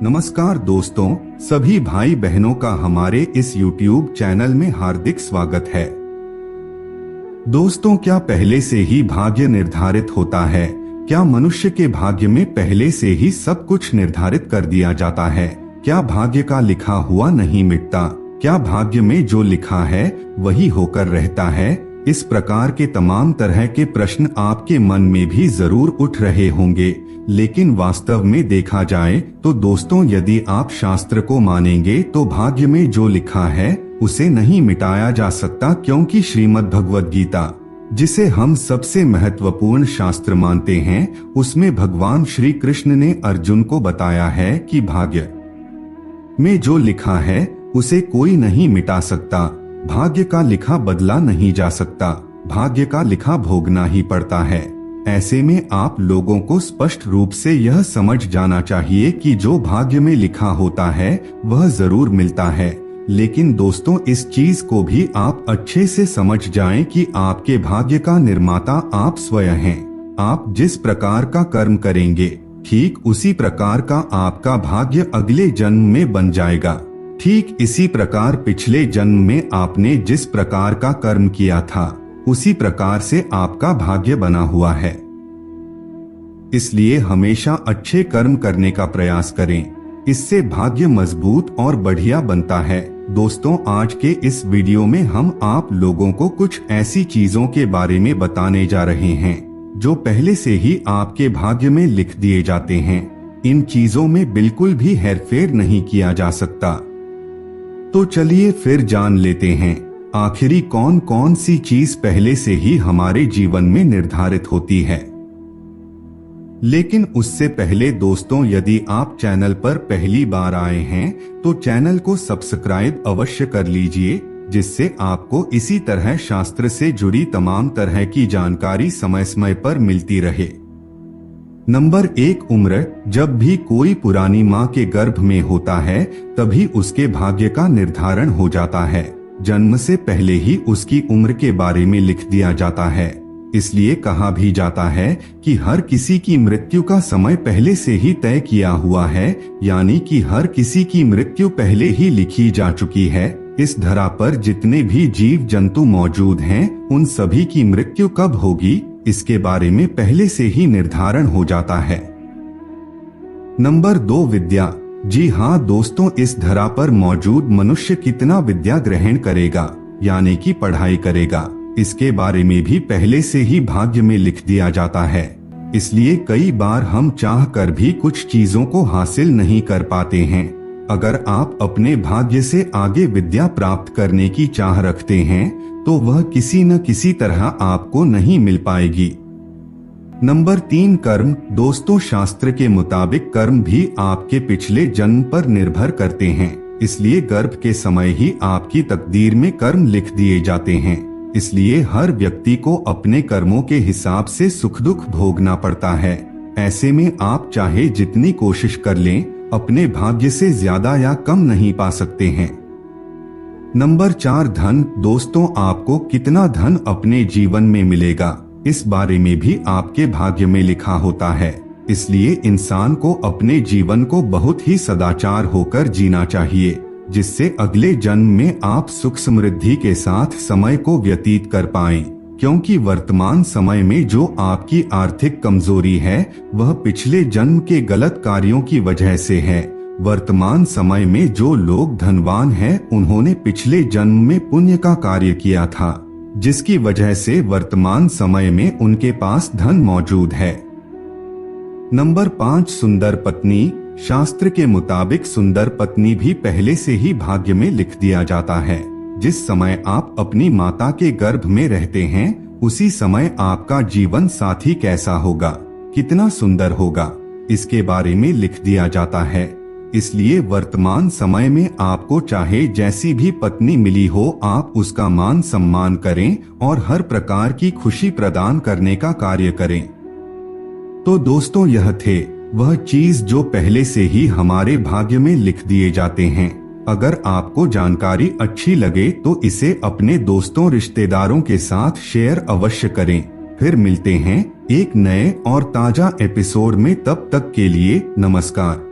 नमस्कार दोस्तों, सभी भाई बहनों का हमारे इस YouTube चैनल में हार्दिक स्वागत है। दोस्तों, क्या पहले से ही भाग्य निर्धारित होता है? क्या मनुष्य के भाग्य में पहले से ही सब कुछ निर्धारित कर दिया जाता है? क्या भाग्य का लिखा हुआ नहीं मिटता? क्या भाग्य में जो लिखा है वही होकर रहता है? इस प्रकार के तमाम तरह के प्रश्न आपके मन में भी जरूर उठ रहे होंगे, लेकिन वास्तव में देखा जाए तो दोस्तों, यदि आप शास्त्र को मानेंगे तो भाग्य में जो लिखा है उसे नहीं मिटाया जा सकता, क्योंकि श्रीमद् भगवद गीता, जिसे हम सबसे महत्वपूर्ण शास्त्र मानते हैं, उसमें भगवान श्री कृष्ण ने अर्जुन को बताया है कि भाग्य में जो लिखा है उसे कोई नहीं मिटा सकता। भाग्य का लिखा बदला नहीं जा सकता, भाग्य का लिखा भोगना ही पड़ता है। ऐसे में आप लोगों को स्पष्ट रूप से यह समझ जाना चाहिए कि जो भाग्य में लिखा होता है वह जरूर मिलता है। लेकिन दोस्तों, इस चीज को भी आप अच्छे से समझ जाएं कि आपके भाग्य का निर्माता आप स्वयं हैं। आप जिस प्रकार का कर्म करेंगे, ठीक उसी प्रकार का आपका भाग्य अगले जन्म में बन जाएगा। ठीक इसी प्रकार पिछले जन्म में आपने जिस प्रकार का कर्म किया था, उसी प्रकार से आपका भाग्य बना हुआ है। इसलिए हमेशा अच्छे कर्म करने का प्रयास करें, इससे भाग्य मजबूत और बढ़िया बनता है। दोस्तों, आज के इस वीडियो में हम आप लोगों को कुछ ऐसी चीजों के बारे में बताने जा रहे हैं जो पहले से ही आपके भाग्य में लिख दिए जाते हैं। इन चीजों में बिल्कुल भी हेरफेर नहीं किया जा सकता। तो चलिए फिर जान लेते हैं आखिरी कौन कौन सी चीज पहले से ही हमारे जीवन में निर्धारित होती है। लेकिन उससे पहले दोस्तों, यदि आप चैनल पर पहली बार आए हैं तो चैनल को सब्सक्राइब अवश्य कर लीजिए, जिससे आपको इसी तरह शास्त्र से जुड़ी तमाम तरह की जानकारी समय समय पर मिलती रहे। नंबर 1, उम्र। जब भी कोई पुरानी माँ के गर्भ में होता है तभी उसके भाग्य का निर्धारण हो जाता है। जन्म से पहले ही उसकी उम्र के बारे में लिख दिया जाता है। इसलिए कहा भी जाता है कि हर किसी की मृत्यु का समय पहले से ही तय किया हुआ है, यानी कि हर किसी की मृत्यु पहले ही लिखी जा चुकी है। इस धरा पर जितने भी जीव जंतु मौजूद हैं, उन सभी की मृत्यु कब होगी, इसके बारे में पहले से ही निर्धारण हो जाता है। नंबर 2, विद्या। जी हाँ दोस्तों, इस धरा पर मौजूद मनुष्य कितना विद्या ग्रहण करेगा, यानी कि पढ़ाई करेगा, इसके बारे में भी पहले से ही भाग्य में लिख दिया जाता है। इसलिए कई बार हम चाह कर भी कुछ चीजों को हासिल नहीं कर पाते हैं। अगर आप अपने भाग्य से आगे विद्या प्राप्त करने की चाह रखते हैं तो वह किसी न किसी तरह आपको नहीं मिल पाएगी। नंबर 3, कर्म। दोस्तों, शास्त्र के मुताबिक कर्म भी आपके पिछले जन्म पर निर्भर करते हैं। इसलिए गर्भ के समय ही आपकी तकदीर में कर्म लिख दिए जाते हैं। इसलिए हर व्यक्ति को अपने कर्मों के हिसाब से सुख दुख भोगना पड़ता है। ऐसे में आप चाहे जितनी कोशिश कर लें, अपने भाग्य से ज्यादा या कम नहीं पा सकते हैं। नंबर 4, धन। दोस्तों, आपको कितना धन अपने जीवन में मिलेगा, इस बारे में भी आपके भाग्य में लिखा होता है। इसलिए इंसान को अपने जीवन को बहुत ही सदाचार होकर जीना चाहिए, जिससे अगले जन्म में आप सुख समृद्धि के साथ समय को व्यतीत कर पाएं। क्योंकि वर्तमान समय में जो आपकी आर्थिक कमजोरी है वह पिछले जन्म के गलत कार्यों की वजह से है। वर्तमान समय में जो लोग धनवान हैं, उन्होंने पिछले जन्म में पुण्य का कार्य किया था, जिसकी वजह से वर्तमान समय में उनके पास धन मौजूद है। नंबर 5, सुंदर पत्नी। शास्त्र के मुताबिक सुंदर पत्नी भी पहले से ही भाग्य में लिख दिया जाता है। जिस समय आप अपनी माता के गर्भ में रहते हैं, उसी समय आपका जीवन साथी कैसा होगा, कितना सुंदर होगा, इसके बारे में लिख दिया जाता है। इसलिए वर्तमान समय में आपको चाहे जैसी भी पत्नी मिली हो, आप उसका मान सम्मान करें और हर प्रकार की खुशी प्रदान करने का कार्य करें। तो दोस्तों, यह थे वह चीज जो पहले से ही हमारे भाग्य में लिख दिए जाते हैं। अगर आपको जानकारी अच्छी लगे तो इसे अपने दोस्तों रिश्तेदारों के साथ शेयर अवश्य करें। फिर मिलते हैं एक नए और ताजा एपिसोड में, तब तक के लिए नमस्कार।